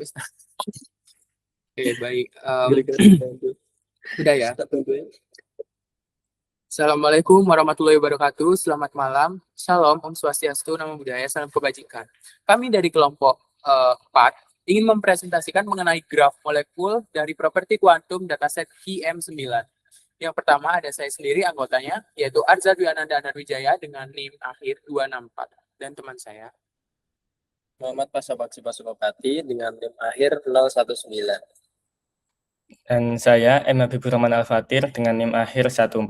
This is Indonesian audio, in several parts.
Oke, baik. Udah ya. Assalamualaikum warahmatullahi wabarakatuh. Selamat malam. Shalom, Om Swastiastu, Namo Buddhaya, Salam Kebajikan. Kami dari kelompok 4 ingin mempresentasikan mengenai graf molekul dari properti kuantum dataset QM9. Yang pertama ada saya sendiri anggotanya, yaitu Arza Dwi Ananda Anarwijaya dengan NIM akhir 264. Dan teman saya, Muhammad Pasabakti Pasukopati dengan NIM akhir 019. Dan saya M. Habibur Rahman Al-Fatir dengan NIM akhir 145.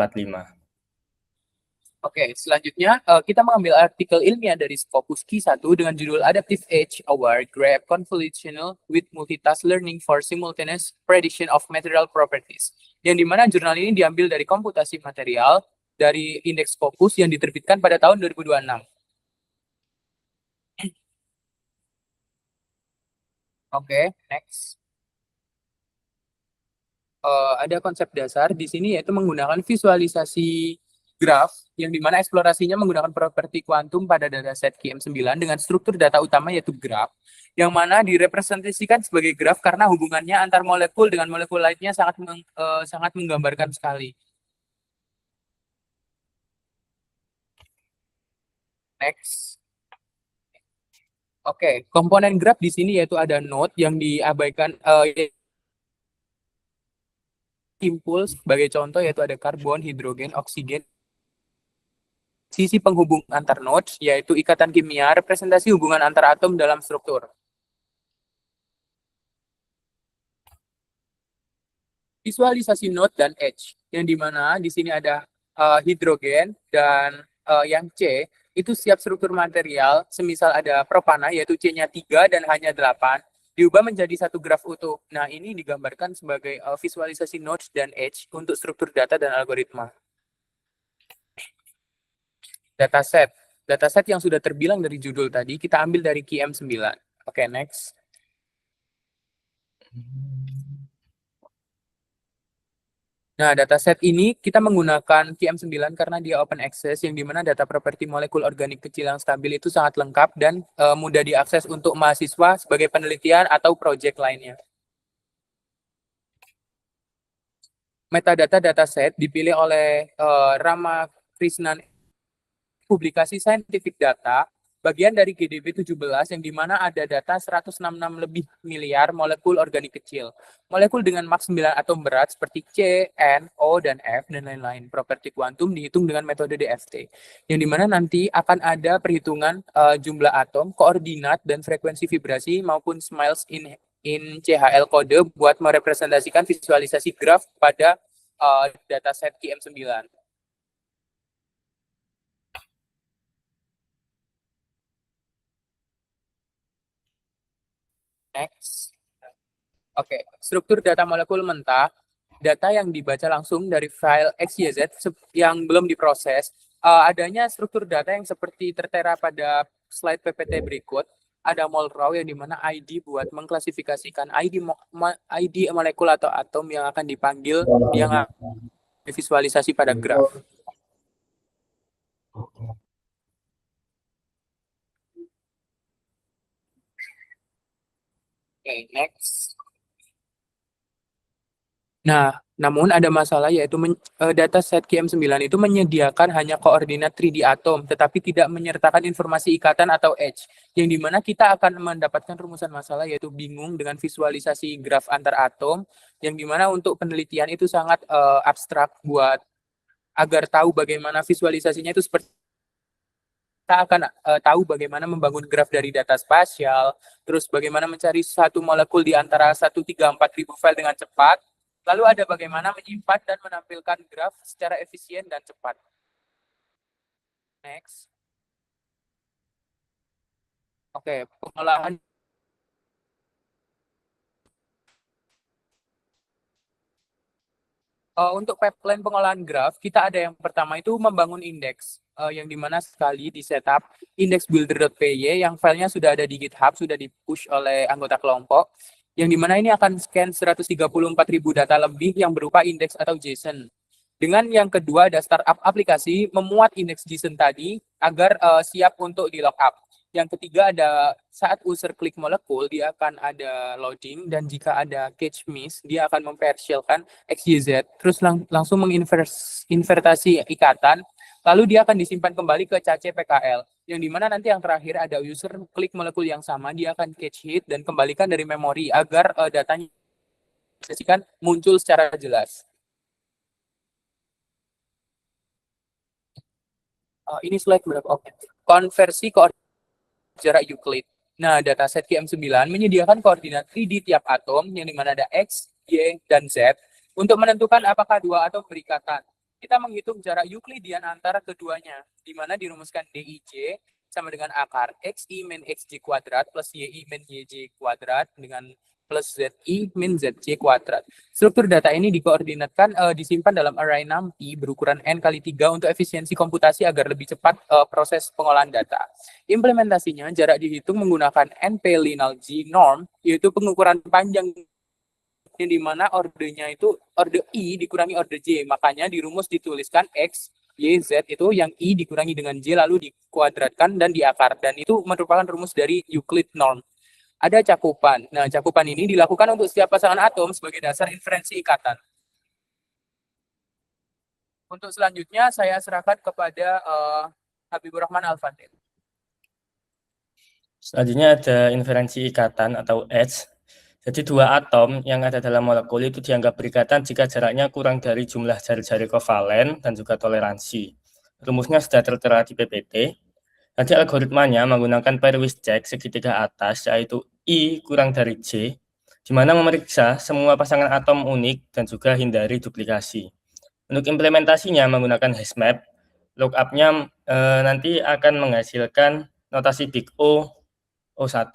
Oke, selanjutnya kita mengambil artikel ilmiah dari Scopus Q1 dengan judul Adaptive Edge Aware Graph Convolutional with Multitask Learning for Simultaneous Prediction of Material Properties. Yang dimana jurnal ini diambil dari komputasi material dari indeks Scopus yang diterbitkan pada tahun 2026. Oke, next. Ada konsep dasar di sini yaitu menggunakan visualisasi graf yang dimana eksplorasinya menggunakan properti kuantum pada dataset QM9 dengan struktur data utama yaitu graf yang mana direpresentasikan sebagai graf karena hubungannya antar molekul dengan molekul lainnya sangat menggambarkan sekali. Next. Oke, komponen graf di sini yaitu ada node yang diabaikan impuls sebagai contoh yaitu ada karbon, hidrogen, oksigen. Sisi penghubung antar nodes yaitu ikatan kimia representasi hubungan antar atom dalam struktur. Visualisasi node dan edge yang dimana di sini ada hidrogen dan yang C itu siap struktur material semisal ada propana yaitu C-nya 3 dan hanya 8 diubah menjadi satu graf utuh. Nah, ini digambarkan sebagai visualisasi nodes dan edge untuk struktur data dan algoritma. Dataset yang sudah terbilang dari judul tadi kita ambil dari QM9. Oke, next. Nah, dataset ini kita menggunakan QM9 karena dia open access yang dimana data properti molekul organik kecil yang stabil itu sangat lengkap dan mudah diakses untuk mahasiswa sebagai penelitian atau proyek lainnya. Metadata dataset dipilih oleh Rama Krishnan publikasi Scientific Data bagian dari GDB 17 yang dimana ada data 166 lebih miliar molekul organik kecil. Molekul dengan maks 9 atom berat seperti C, N, O, dan F, dan lain-lain. Properti kuantum dihitung dengan metode DFT. Yang dimana nanti akan ada perhitungan jumlah atom, koordinat, dan frekuensi vibrasi maupun smiles in CHL kode buat merepresentasikan visualisasi graf pada dataset QM9. Next. Oke, struktur data molekul mentah, data yang dibaca langsung dari file XYZ yang belum diproses, adanya struktur data yang seperti tertera pada slide PPT berikut, ada mol raw yang dimana ID buat mengklasifikasikan ID molekul atau atom yang akan dipanggil, yang visualisasi pada graf. Oke, next. Nah, namun ada masalah yaitu dataset QM9 itu menyediakan hanya koordinat 3D atom, tetapi tidak menyertakan informasi ikatan atau edge, yang dimana kita akan mendapatkan rumusan masalah yaitu bingung dengan visualisasi graf antar atom, yang dimana untuk penelitian itu sangat abstrak buat agar tahu bagaimana visualisasinya itu seperti kita akan tahu bagaimana membangun graf dari data spasial, terus bagaimana mencari satu molekul di antara 134.000 file dengan cepat, lalu ada bagaimana menyimpan dan menampilkan graf secara efisien dan cepat. Next. Oke, pengolahan untuk pipeline pengolahan graf, kita ada yang pertama itu membangun indeks, yang dimana sekali di setup index builder.py yang filenya sudah ada di GitHub, sudah di-push oleh anggota kelompok, yang dimana ini akan scan 134.000 data lebih yang berupa indeks atau JSON. Dengan yang kedua ada startup aplikasi memuat indeks JSON tadi agar siap untuk di lookup. Yang ketiga ada saat user klik molekul, dia akan ada loading, dan jika ada catch miss, dia akan mempartialkan XYZ, terus langsung menginvertasi ikatan, lalu dia akan disimpan kembali ke cache PKL, yang dimana nanti yang terakhir ada user klik molekul yang sama, dia akan catch hit dan kembalikan dari memori agar datanya muncul secara jelas. Ini slide berapa? Oke. Konversi koordinat jarak Euclid. Nah, dataset QM9 menyediakan koordinat 3D tiap atom yang dimana ada X, Y, dan Z untuk menentukan apakah dua atom berikatan. Kita menghitung jarak Euclidean antara keduanya, di mana dirumuskan DIJ sama dengan akar XI min XJ kuadrat plus YI min YJ kuadrat dengan plus ZI min ZJ kuadrat. Struktur data ini dikoordinatkan disimpan dalam array 6P berukuran N kali 3 untuk efisiensi komputasi agar lebih cepat proses pengolahan data. Implementasinya jarak dihitung menggunakan NP-Lineal-G norm, yaitu pengukuran panjang yang dimana ordenya itu orde I dikurangi orde J, makanya di rumus dituliskan X, Y, Z itu yang I dikurangi dengan J lalu dikuadratkan dan diakar, dan itu merupakan rumus dari Euclid norm. Ada cakupan. Nah, cakupan ini dilakukan untuk setiap pasangan atom sebagai dasar inferensi ikatan. Untuk selanjutnya saya serahkan kepada Habibur Rahman Al-Fatih. Selanjutnya ada inferensi ikatan atau edge. Jadi dua atom yang ada dalam molekul itu dianggap berikatan jika jaraknya kurang dari jumlah jari-jari kovalen dan juga toleransi. Rumusnya sudah tertera di PPT. Nanti algoritmanya menggunakan Purewitz check segitiga atas, yaitu I kurang dari J, di mana memeriksa semua pasangan atom unik dan juga hindari duplikasi. Untuk implementasinya menggunakan hashmap, lookup-nya nanti akan menghasilkan notasi big O, O1.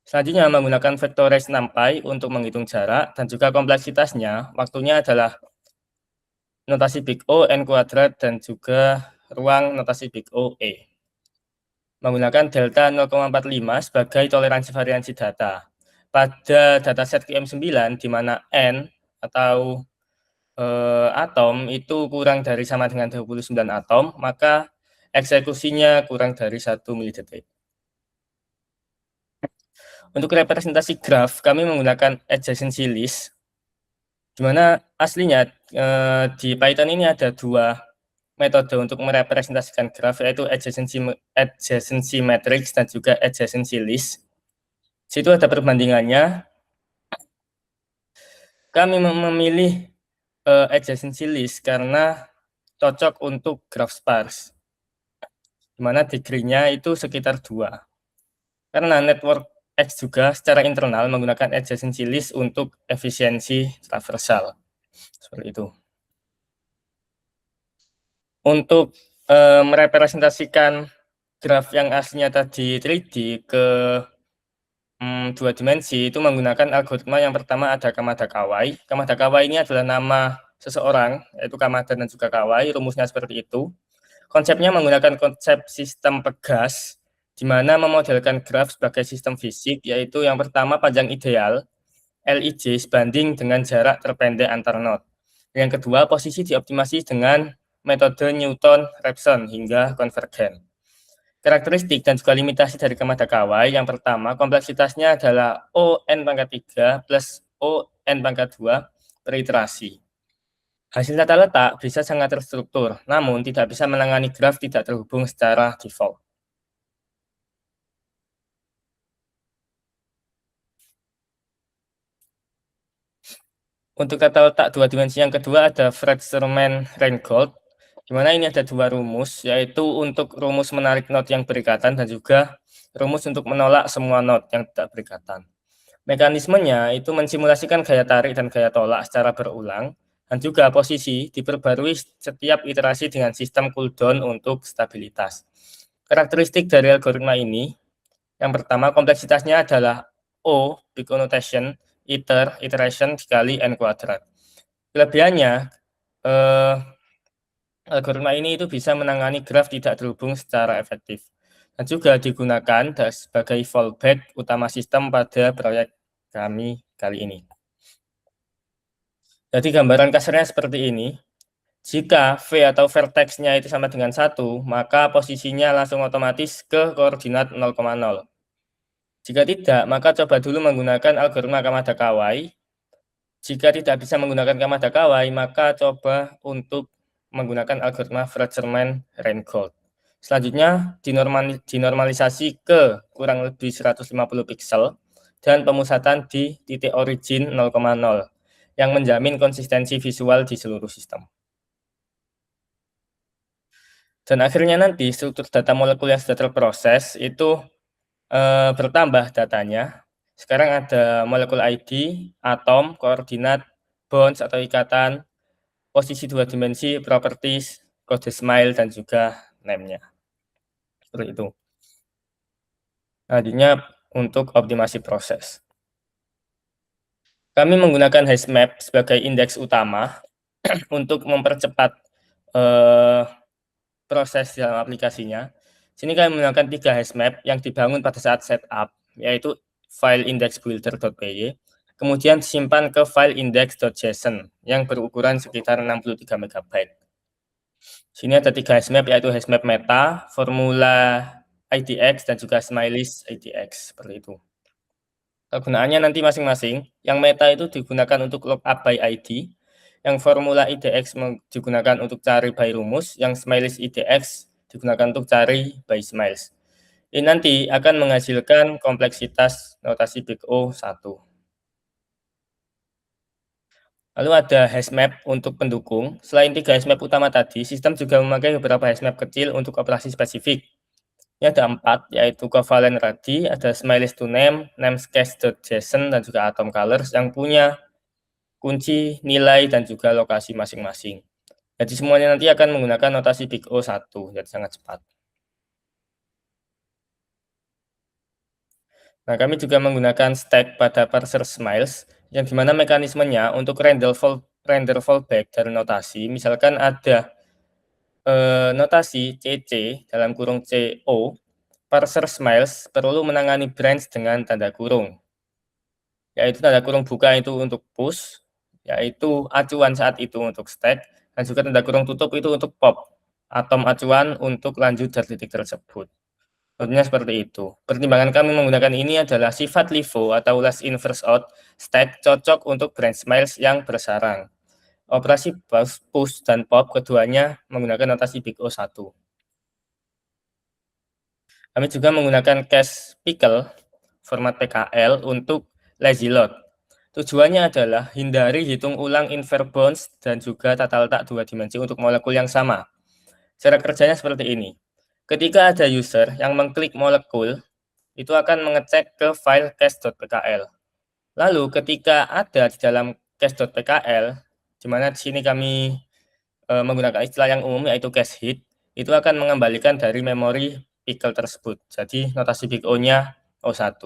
Selanjutnya menggunakan vectorized NumPy untuk menghitung jarak dan juga kompleksitasnya, waktunya adalah notasi big O, N kuadrat, dan juga ruang notasi big O, E. Menggunakan delta 0,45 sebagai toleransi variansi data. Pada dataset QM9 di mana N atau atom itu kurang dari sama dengan 29 atom, maka eksekusinya kurang dari 1 milidetik. Untuk representasi graf, kami menggunakan adjacency list, di mana aslinya di Python ini ada dua metode untuk merepresentasikan graf, yaitu adjacency matrix dan juga adjacency list. Di situ ada perbandingannya. Kami memilih adjacency list karena cocok untuk graph sparse, di mana degree-nya itu sekitar 2. Karena network X juga secara internal menggunakan adjacency list untuk efisiensi traversal. Seperti itu. Untuk merepresentasikan graf yang aslinya tadi 3D ke 2 dimensi itu menggunakan algoritma yang pertama ada Kamada Kawai. Kamada Kawai ini adalah nama seseorang, yaitu Kamada dan juga Kawai, rumusnya seperti itu. Konsepnya menggunakan konsep sistem pegas, di mana memodelkan graf sebagai sistem fisik, yaitu yang pertama panjang ideal, LIJ sebanding dengan jarak terpendek antar node. Yang kedua, posisi dioptimasi dengan metode Newton-Raphson hingga konvergen. Karakteristik dan juga limitasi dari Kamada Kawai, yang pertama, kompleksitasnya adalah ON pangkat 3 plus ON pangkat 2 per iterasi. Hasil tata letak bisa sangat terstruktur, namun tidak bisa menangani graf tidak terhubung secara default. Untuk tata letak 2 dimensi yang kedua ada Fred-Surman-Reingold, di mana ini ada 2 rumus, yaitu untuk rumus menarik node yang berikatan dan juga rumus untuk menolak semua node yang tidak berikatan. Mekanismenya itu mensimulasikan gaya tarik dan gaya tolak secara berulang, dan juga posisi diperbarui setiap iterasi dengan sistem cooldown untuk stabilitas. Karakteristik dari algoritma ini, yang pertama kompleksitasnya adalah O, big O notation, iteration dikali N kuadrat. Kelebihannya, algoritma ini itu bisa menangani graf tidak terhubung secara efektif dan juga digunakan sebagai fallback utama sistem pada proyek kami kali ini. Jadi gambaran kasarnya seperti ini. Jika V atau vertex-nya itu sama dengan 1, maka posisinya langsung otomatis ke koordinat 0,0. Jika tidak, maka coba dulu menggunakan algoritma Kamada-Kawai. Jika tidak bisa menggunakan Kamada-Kawai, maka coba untuk menggunakan algoritma Fletcherman-Reingold. Selanjutnya, dinormalisasi ke kurang lebih 150 piksel dan pemusatan di titik origin 0,0 yang menjamin konsistensi visual di seluruh sistem. Dan akhirnya nanti struktur data molekul yang sudah terproses itu bertambah datanya. Sekarang ada molekul ID, atom, koordinat, bonds atau ikatan, posisi 2 dimensi, properties, kode SMILE, dan juga name-nya. Seperti itu. Selanjutnya untuk optimasi proses. Kami menggunakan hashmap sebagai indeks utama untuk mempercepat proses dalam aplikasinya. Sini kami menggunakan 3 hashmap yang dibangun pada saat setup, yaitu file index.builder.py, kemudian disimpan ke file index.json yang berukuran sekitar 63 MB. Sini ada 3 hashmap, yaitu hashmap meta, formula IDX, dan juga smileys IDX, seperti itu. Kegunaannya nanti masing-masing. Yang meta itu digunakan untuk lookup by ID, yang formula IDX digunakan untuk cari by rumus, yang smileys IDX digunakan untuk cari by smiles. Ini nanti akan menghasilkan kompleksitas notasi Big O 1. Lalu ada hashmap untuk pendukung. Selain 3 hashmap utama tadi, sistem juga memakai beberapa hashmap kecil untuk operasi spesifik. Ini ada 4, yaitu covalent radi, ada smileys to name, namescase.json, dan juga atom colors yang punya kunci, nilai, dan juga lokasi masing-masing. Jadi semuanya nanti akan menggunakan notasi Big O 1, jadi sangat cepat. Nah, kami juga menggunakan stack pada parser smiles, yang dimana mekanismenya untuk render fallback dari notasi, misalkan ada notasi CC dalam kurung CO, parser smiles perlu menangani branch dengan tanda kurung. Yaitu tanda kurung buka itu untuk push, yaitu acuan saat itu untuk stack, dan juga tanda kurung tutup itu untuk pop, atom acuan untuk lanjut dari titik tersebut. Tentunya seperti itu. Pertimbangan kami menggunakan ini adalah sifat LIFO atau last in first out stack cocok untuk branch smiles yang bersarang. Operasi push dan pop keduanya menggunakan notasi Big O 1. Kami juga menggunakan cache pickle format PKL untuk lazy load. Tujuannya adalah hindari hitung ulang infer bonds dan juga tata letak 2 dimensi untuk molekul yang sama. Cara kerjanya seperti ini. Ketika ada user yang mengklik molekul, itu akan mengecek ke file cache.pkl. Lalu ketika ada di dalam cache.pkl, di mana di sini kami menggunakan istilah yang umum yaitu cache hit, itu akan mengembalikan dari memori pickle tersebut. Jadi notasi Big O-nya O1.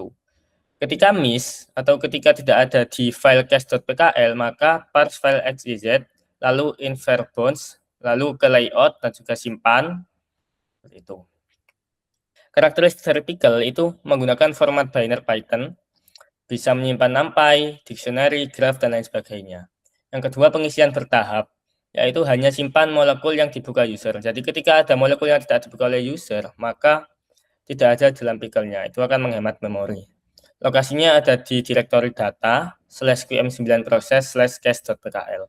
Ketika miss atau ketika tidak ada di file cache.pkl, maka parse file xyz, lalu infer bonds, lalu ke layout dan juga simpan. Seperti itu. Karakteristik dari pickle itu menggunakan format binary Python, bisa menyimpan numpy, dictionary, graph, dan lain sebagainya. Yang kedua, pengisian bertahap, yaitu hanya simpan molekul yang dibuka user. Jadi ketika ada molekul yang tidak dibuka oleh user, maka tidak ada dalam pickle-nya. Itu akan menghemat memori. Lokasinya ada di direktori data, /qm9 process, /cache.pkl.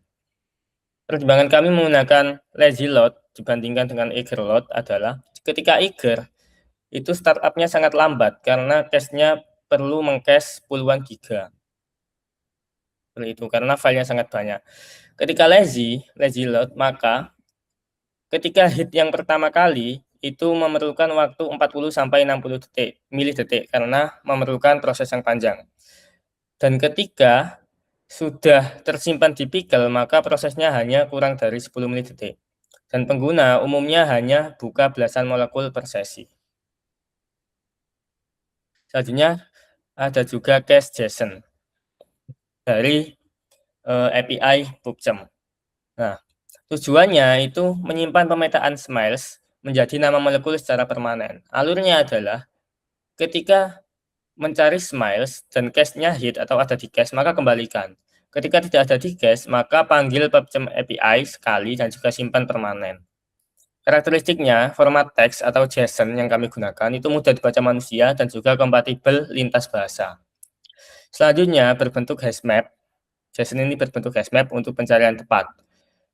Pertimbangan kami menggunakan lazy load dibandingkan dengan eager load adalah ketika eager, itu startup-nya sangat lambat karena cache-nya perlu meng-cache puluhan giga. Seperti itu, karena filenya sangat banyak. Ketika lazy load, maka ketika hit yang pertama kali, itu memerlukan waktu 40-60 milidetik karena memerlukan proses yang panjang. Dan ketika sudah tersimpan di pickle, maka prosesnya hanya kurang dari 10 milidetik. Dan pengguna umumnya hanya buka belasan molekul per sesi. Selanjutnya ada juga cache JSON dari API PubChem. Nah, tujuannya itu menyimpan pemetaan smiles menjadi nama molekul secara permanen. Alurnya adalah ketika mencari smiles dan cache-nya hit atau ada di cache, maka kembalikan. Ketika tidak ada di cache, maka panggil PubChem API sekali dan juga simpan permanen. Karakteristiknya, format teks atau JSON yang kami gunakan itu mudah dibaca manusia dan juga kompatibel lintas bahasa. Selanjutnya, berbentuk hashmap. JSON ini berbentuk hashmap untuk pencarian tepat.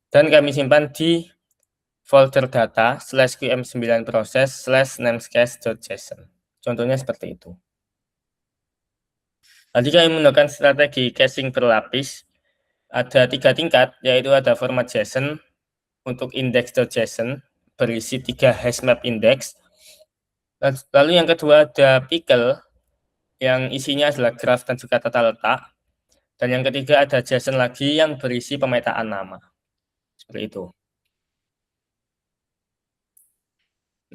Dan kami simpan di folder data /qm9 process /namescache.json. Contohnya seperti itu. Nanti kami menggunakan strategi caching berlapis. Ada 3 tingkat, yaitu ada format JSON untuk index.json berisi 3 hashmap index. Lalu yang kedua ada pickle yang isinya adalah graph dan juga tata letak. Dan yang ketiga ada JSON lagi yang berisi pemetaan nama. Seperti itu.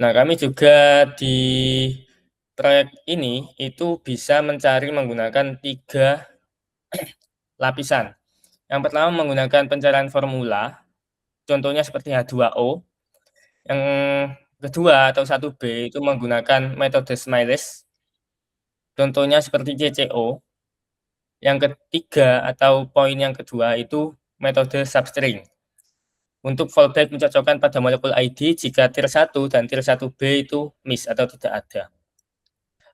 Nah, kami juga di proyek ini itu bisa mencari menggunakan 3 lapisan. Yang pertama menggunakan pencarian formula, contohnya seperti H2O. Yang kedua atau 1B itu menggunakan metode Smileys, contohnya seperti CCO. Yang ketiga atau poin yang kedua itu metode substring. Untuk fallback mencocokkan pada molekul ID jika tier 1 dan tier 1B itu miss atau tidak ada.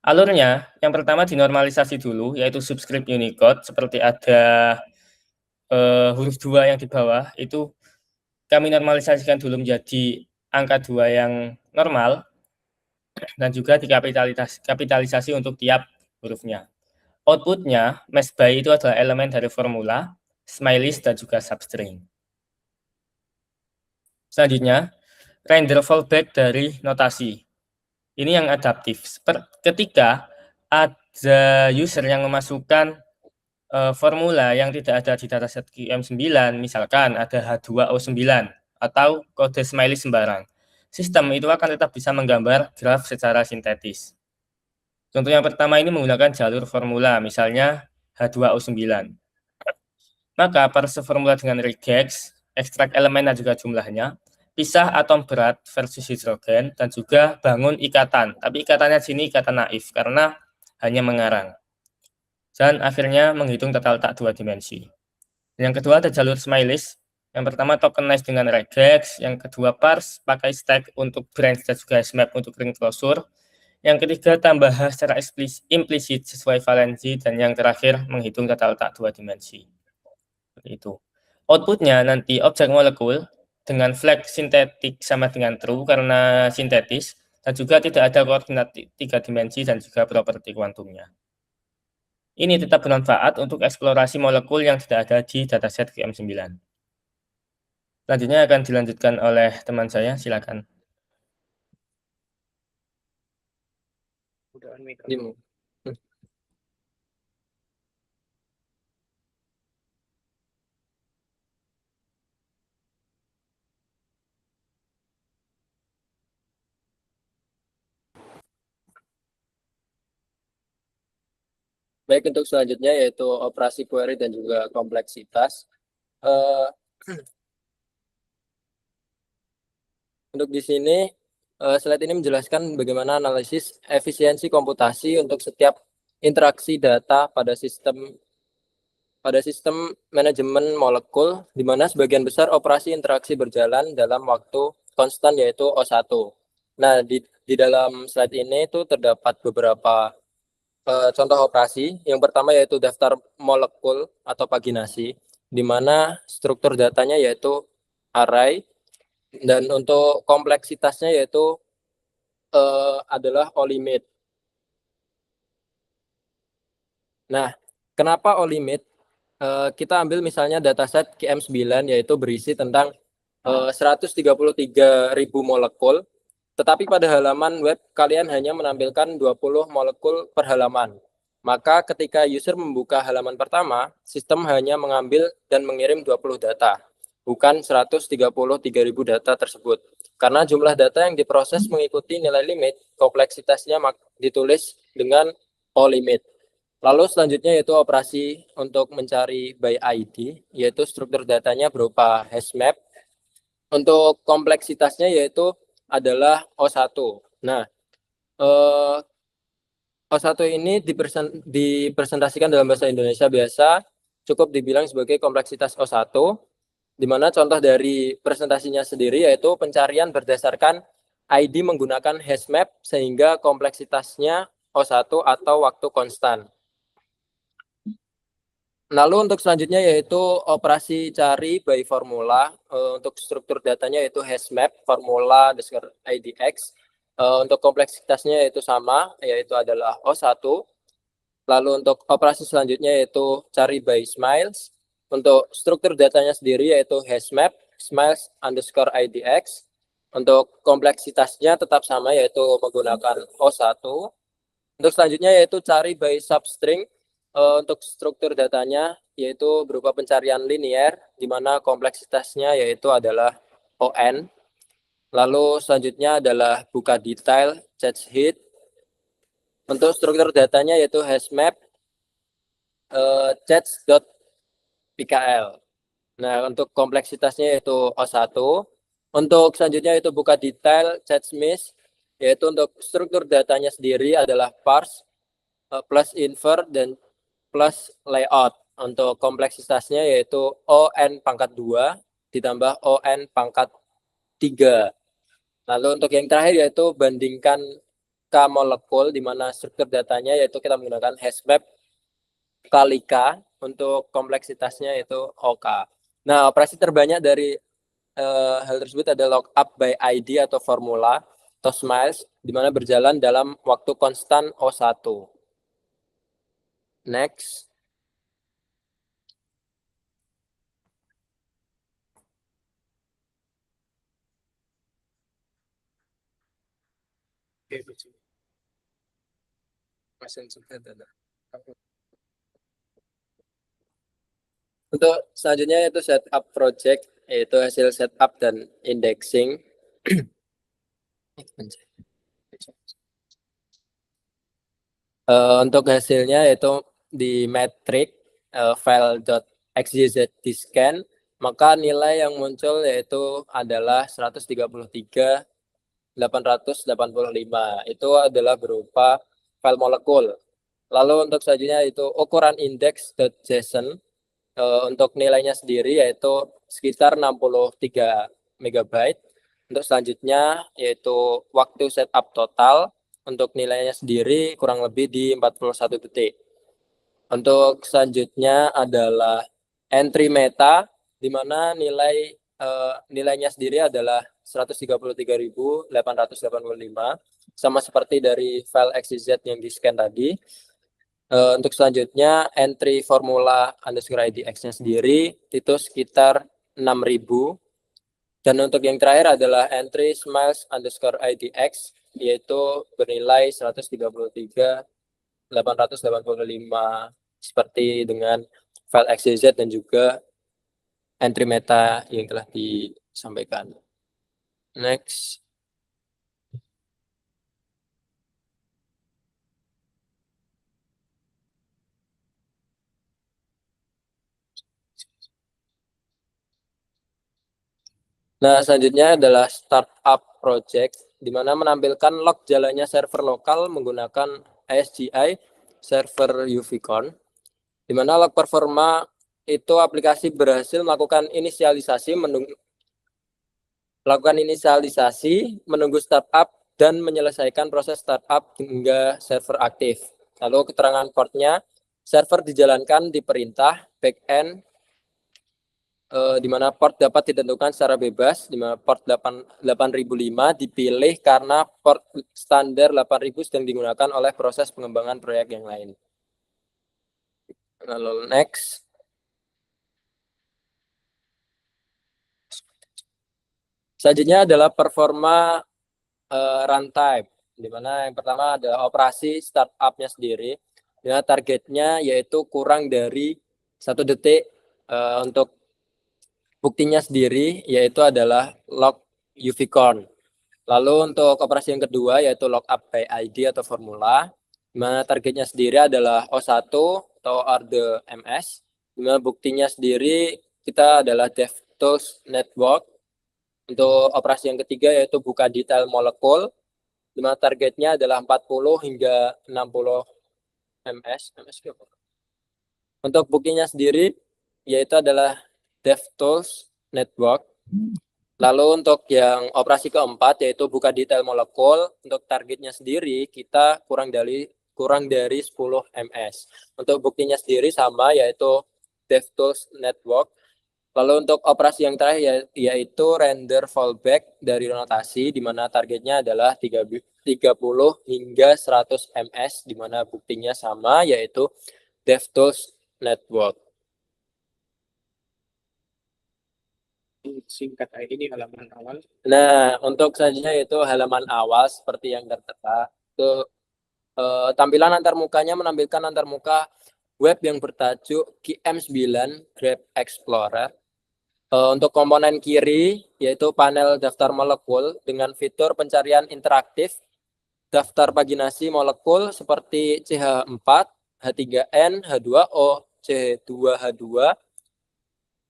Alurnya, yang pertama dinormalisasi dulu, yaitu subscript Unicode, seperti ada huruf 2 yang di bawah, itu kami normalisasikan dulu menjadi angka 2 yang normal, dan juga dikapitalisasi untuk tiap hurufnya. Outputnya, mask by itu adalah elemen dari formula, Smileys, dan juga substring. Selanjutnya, render fallback dari notasi. Ini yang adaptif. Ketika ada user yang memasukkan formula yang tidak ada di dataset QM9, misalkan ada H2O9 atau kode smiley sembarang, sistem itu akan tetap bisa menggambar graf secara sintetis. Contoh yang pertama ini menggunakan jalur formula, misalnya H2O9. Maka parse formula dengan regex, ekstrak elemen dan juga jumlahnya, pisah atom berat versus hidrogen, dan juga bangun ikatan. Tapi ikatannya sini ikatan naif, karena hanya mengarang. Dan akhirnya menghitung tata letak 2 dimensi. Yang kedua ada jalur Smileys. Yang pertama tokenize dengan regex, yang kedua parse pakai stack untuk branch dan juga hashmap untuk ring closure. Yang ketiga tambah hash secara implisit sesuai valensi, dan yang terakhir menghitung tata letak 2 dimensi. Itu. Outputnya nanti objek molekul dengan flag sintetik sama dengan true karena sintetis, dan juga tidak ada koordinat 3 dimensi dan juga properti kuantumnya. Ini tetap bermanfaat untuk eksplorasi molekul yang tidak ada di dataset QM9. Selanjutnya akan dilanjutkan oleh teman saya, silakan. Baik, untuk selanjutnya yaitu operasi query dan juga kompleksitas. Untuk di sini, slide ini menjelaskan bagaimana analisis efisiensi komputasi untuk setiap interaksi data pada sistem manajemen molekul, di mana sebagian besar operasi interaksi berjalan dalam waktu konstan yaitu O1. Nah, di dalam slide ini itu terdapat beberapa contoh operasi. Yang pertama yaitu daftar molekul atau paginasi, di mana struktur datanya yaitu array, dan untuk kompleksitasnya yaitu adalah O-limit. Nah, kenapa O-limit? Kita ambil misalnya dataset QM9 yaitu berisi tentang 133.000 molekul, tetapi pada halaman web kalian hanya menampilkan 20 molekul per halaman. Maka ketika user membuka halaman pertama, sistem hanya mengambil dan mengirim 20 data, bukan 133.000 data tersebut. Karena jumlah data yang diproses mengikuti nilai limit, kompleksitasnya ditulis dengan O-limit. Lalu selanjutnya yaitu operasi untuk mencari by ID, yaitu struktur datanya berupa hashmap. Untuk kompleksitasnya yaitu adalah O1. Nah, O1 ini dipresentasikan dalam bahasa Indonesia biasa cukup dibilang sebagai kompleksitas O1, di mana contoh dari presentasinya sendiri yaitu pencarian berdasarkan ID menggunakan hashmap sehingga kompleksitasnya O1 atau waktu konstan. Lalu untuk selanjutnya yaitu operasi cari by formula. Untuk struktur datanya yaitu hashmap, formula, underscore IDX. Untuk kompleksitasnya yaitu sama, yaitu adalah O1. Lalu untuk operasi selanjutnya yaitu cari by smiles. Untuk struktur datanya sendiri yaitu hashmap, smiles, underscore IDX. Untuk kompleksitasnya tetap sama yaitu menggunakan O1. Untuk selanjutnya yaitu cari by substring. Untuk struktur datanya yaitu berupa pencarian linear, di mana kompleksitasnya yaitu adalah ON. Lalu selanjutnya adalah buka detail, change head. Untuk struktur datanya yaitu hashmap, change.pkl. Nah, untuk kompleksitasnya yaitu O1. Untuk selanjutnya yaitu buka detail, change mesh, yaitu untuk struktur datanya sendiri adalah parse, plus invert, dan plus layout. Untuk kompleksitasnya yaitu ON pangkat 2 ditambah ON pangkat 3. Lalu untuk yang terakhir yaitu bandingkan K molekul, di mana struktur datanya yaitu kita menggunakan hashmap kali K. Untuk kompleksitasnya yaitu OK. Nah, operasi terbanyak dari hal tersebut ada lookup by ID atau formula atau smiles, di mana berjalan dalam waktu konstan O1. Next. Untuk selanjutnya yaitu setup project, yaitu hasil setup dan indexing. Untuk hasilnya yaitu di metrik file.xyz di scan, maka nilai yang muncul yaitu adalah 133.885. Itu adalah berupa file molekul. Lalu untuk selanjutnya itu ukuran index.json, untuk nilainya sendiri yaitu sekitar 63 MB. Untuk selanjutnya yaitu waktu setup total, untuk nilainya sendiri kurang lebih di 41 detik. Untuk selanjutnya adalah entry meta, di mana nilainya sendiri adalah 133.885, sama seperti dari file XYZ yang di scan tadi. Untuk selanjutnya entry formula underscore IDX-nya sendiri itu sekitar 6.000. Dan untuk yang terakhir adalah entry smiles underscore IDX, yaitu bernilai 133.885 seperti dengan file XYZ dan juga entry meta yang telah disampaikan. Next. Nah, selanjutnya adalah startup project, di mana menampilkan log jalannya server lokal menggunakan ASGI server UVCon, di mana log performa itu aplikasi berhasil melakukan inisialisasi, menunggu startup, dan menyelesaikan proses startup hingga server aktif. Lalu keterangan portnya, server dijalankan di perintah backend, di mana port dapat ditentukan secara bebas, di mana port 8005 dipilih karena port standar 8000 sedang digunakan oleh proses pengembangan proyek yang lain. Lalu next. Selanjutnya adalah performa runtime, di mana yang pertama adalah operasi startupnya sendiri. Ya, targetnya yaitu kurang dari 1 detik. Untuk buktinya sendiri yaitu adalah log UVCon. Lalu untuk operasi yang kedua yaitu lookup by ID atau formula, di mana targetnya sendiri adalah O1 atau order MS. Di mana buktinya sendiri kita adalah DevTools Network. Untuk operasi yang ketiga yaitu buka detail molekul, di mana targetnya adalah 40 hingga 60 MS. Untuk buktinya sendiri yaitu adalah DevTools Network. Lalu untuk yang operasi keempat yaitu buka detail molekul, untuk targetnya sendiri kita kurang dari 10 ms. Untuk buktinya sendiri sama yaitu DevTools Network. Lalu untuk operasi yang terakhir yaitu render fallback dari notasi di mana targetnya adalah 30 hingga 100 ms di mana buktinya sama yaitu DevTools Network. Singkat aja ini halaman awal. Nah, untuk selanjutnya yaitu halaman awal seperti yang tertera. Itu tampilan antarmukanya menampilkan antarmuka web yang bertajuk QM9 Graph Explorer. Untuk komponen kiri yaitu panel daftar molekul dengan fitur pencarian interaktif, daftar paginasi molekul seperti CH4, H3N, H2O, C2H2.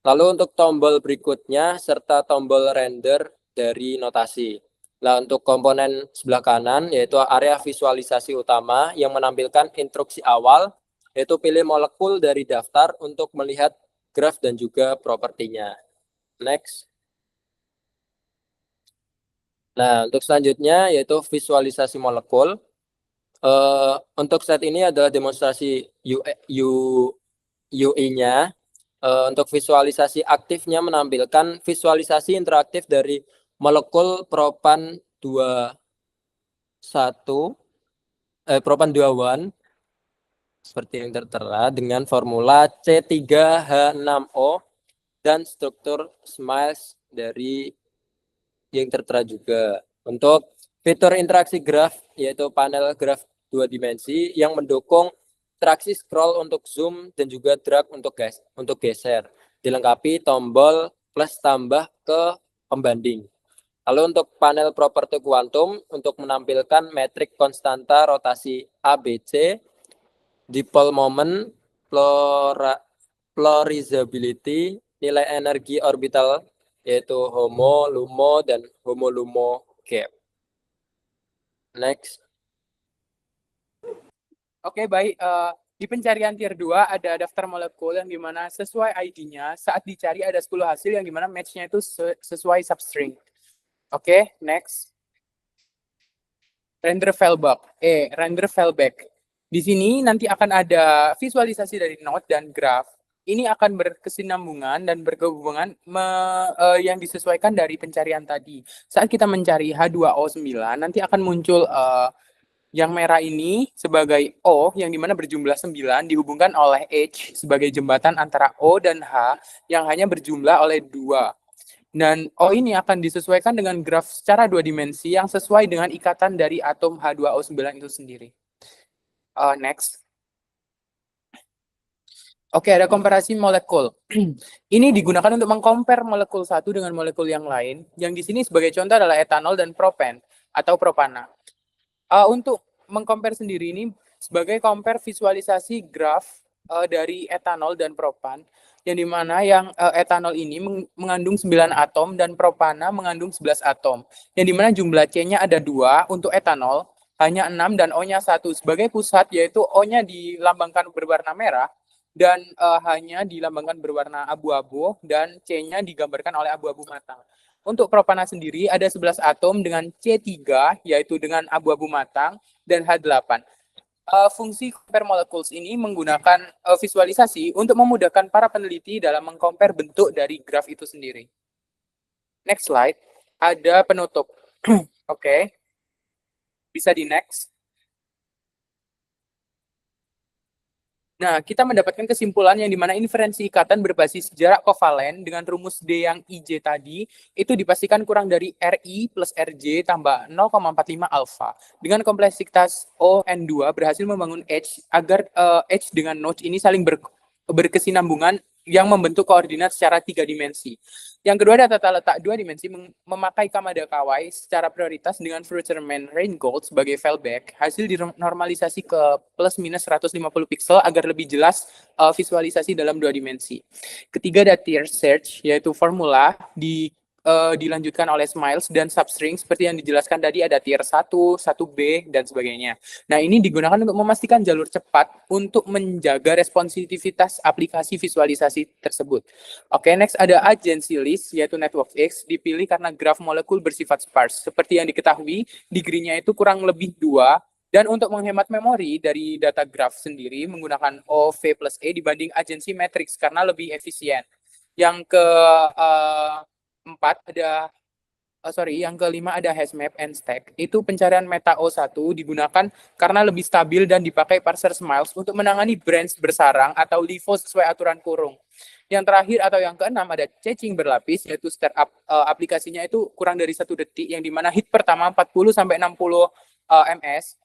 Lalu untuk tombol berikutnya serta tombol render dari notasi. Nah, untuk komponen sebelah kanan yaitu area visualisasi utama yang menampilkan instruksi awal, yaitu pilih molekul dari daftar untuk melihat graf dan juga propertinya. Next. Nah, untuk selanjutnya yaitu visualisasi molekul. Untuk saat ini adalah demonstrasi UI-nya. Untuk visualisasi aktifnya menampilkan visualisasi interaktif dari molekul propan 21 seperti yang tertera dengan formula C3H6O dan struktur SMILES dari yang tertera juga. Untuk fitur interaksi graf yaitu panel graf 2 dimensi yang mendukung interaksi scroll untuk zoom dan juga drag untuk geser. Dilengkapi tombol plus tambah ke pembanding. Lalu untuk panel properti kuantum untuk menampilkan metrik konstanta rotasi ABC, dipole moment, polarizability, nilai energi orbital yaitu HOMO, LUMO, dan HOMO-LUMO gap. Next. Oke, baik. Di pencarian tier 2 ada daftar molekul yang dimana sesuai ID-nya saat dicari ada 10 hasil yang dimana match-nya itu sesuai substring. Oke, next. Render fallback. Di sini nanti akan ada visualisasi dari node dan graf. Ini akan berkesinambungan dan berhubungan yang disesuaikan dari pencarian tadi. Saat kita mencari H2O9, nanti akan muncul yang merah ini sebagai O yang dimana berjumlah 9 dihubungkan oleh H sebagai jembatan antara O dan H yang hanya berjumlah oleh 2. Dan O ini akan disesuaikan dengan graf secara 2 dimensi yang sesuai dengan ikatan dari atom H2O9 itu sendiri. Next. Oke, ada komparasi molekul. Ini digunakan untuk mengcompare molekul satu dengan molekul yang lain. Yang di sini sebagai contoh adalah etanol dan propan atau propana. Untuk mengcompare sendiri ini sebagai compare visualisasi graf dari etanol dan propan, yang dimana yang etanol ini mengandung 9 atom dan propana mengandung 11 atom. Yang dimana jumlah C-nya ada 2, untuk etanol hanya 6 dan O-nya 1. Sebagai pusat yaitu O-nya dilambangkan berwarna merah dan hanya dilambangkan berwarna abu-abu dan C-nya digambarkan oleh abu-abu matang. Untuk propana sendiri ada 11 atom dengan C3 yaitu dengan abu-abu matang dan H8. Fungsi compare molecules ini menggunakan visualisasi untuk memudahkan para peneliti dalam mengcompare bentuk dari graf itu sendiri. Next slide, ada penutup. Oke. Bisa di next. Nah, kita mendapatkan kesimpulan yang dimana inferensi ikatan berbasis jarak kovalen dengan rumus D yang IJ tadi itu dipastikan kurang dari RI plus RJ tambah 0,45 alfa. Dengan kompleksitas ON2 berhasil membangun H agar H dengan node ini saling berkesinambungan yang membentuk koordinat secara 3 dimensi. Yang kedua ada tata letak 2 dimensi memakai Kamada-Kawai secara prioritas dengan Fruiterman-Reingold sebagai fallback. Hasil dinormalisasi ke plus minus 150 pixel agar lebih jelas visualisasi dalam 2 dimensi. Ketiga ada tier search yaitu formula dilanjutkan oleh smiles dan substring seperti yang dijelaskan tadi ada tier 1, 1B, dan sebagainya. Nah, ini digunakan untuk memastikan jalur cepat untuk menjaga responsivitas aplikasi visualisasi tersebut. Oke, next ada agency list, yaitu network X, dipilih karena graf molekul bersifat sparse. Seperti yang diketahui, degree-nya itu kurang lebih 2, dan untuk menghemat memori dari data graph sendiri menggunakan OV plus E dibanding agency matrix karena lebih efisien. Yang yang kelima ada hashmap and stack. Itu pencarian meta O1 digunakan karena lebih stabil dan dipakai parser smiles untuk menangani branch bersarang atau LIFO sesuai aturan kurung. Yang terakhir atau yang keenam ada caching berlapis, yaitu startup aplikasinya itu kurang dari 1 detik, yang dimana hit pertama 40-60 ms.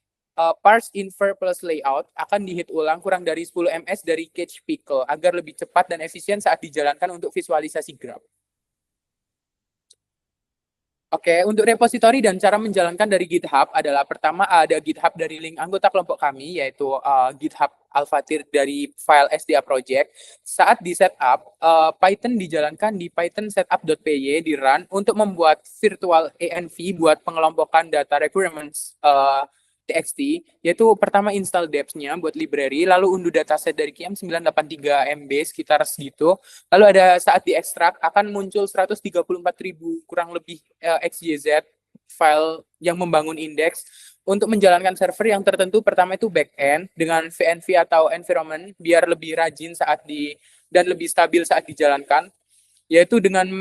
Parse infer plus layout akan dihit ulang kurang dari 10 ms dari cache pickle agar lebih cepat dan efisien saat dijalankan untuk visualisasi graph. Oke, untuk repositori dan cara menjalankan dari GitHub adalah pertama ada GitHub dari link anggota kelompok kami, yaitu GitHub Alphatir dari file SDA project. Saat di setup, Python dijalankan di python setup.py di run untuk membuat virtual env buat pengelompokan data requirements txt, yaitu pertama install deps-nya buat library, lalu unduh dataset dari QM983 MB sekitar segitu. Lalu ada saat diekstrak akan muncul 134.000 kurang lebih XYZ file yang membangun indeks. Untuk menjalankan server yang tertentu, pertama itu backend dengan VNV atau environment biar lebih rajin dan lebih stabil saat dijalankan, yaitu dengan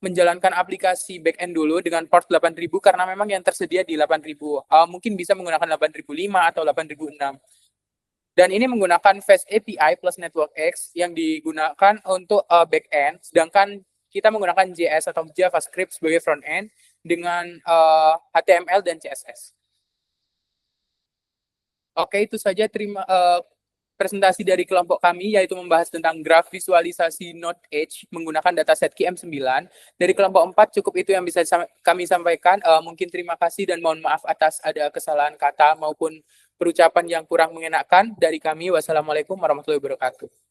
menjalankan aplikasi backend dulu dengan port 8000 karena memang yang tersedia di 8000. Mungkin bisa menggunakan 8005 atau 8006. Dan ini menggunakan Fast API plus Network X yang digunakan untuk backend, sedangkan kita menggunakan JS atau JavaScript sebagai front-end dengan HTML dan CSS. Oke, itu saja presentasi dari kelompok kami, yaitu membahas tentang graf visualisasi Node Edge menggunakan dataset QM9. Dari kelompok 4 cukup itu yang bisa kami sampaikan. Mungkin terima kasih dan mohon maaf atas ada kesalahan kata maupun perucapan yang kurang mengenakan dari kami. Wassalamualaikum warahmatullahi wabarakatuh.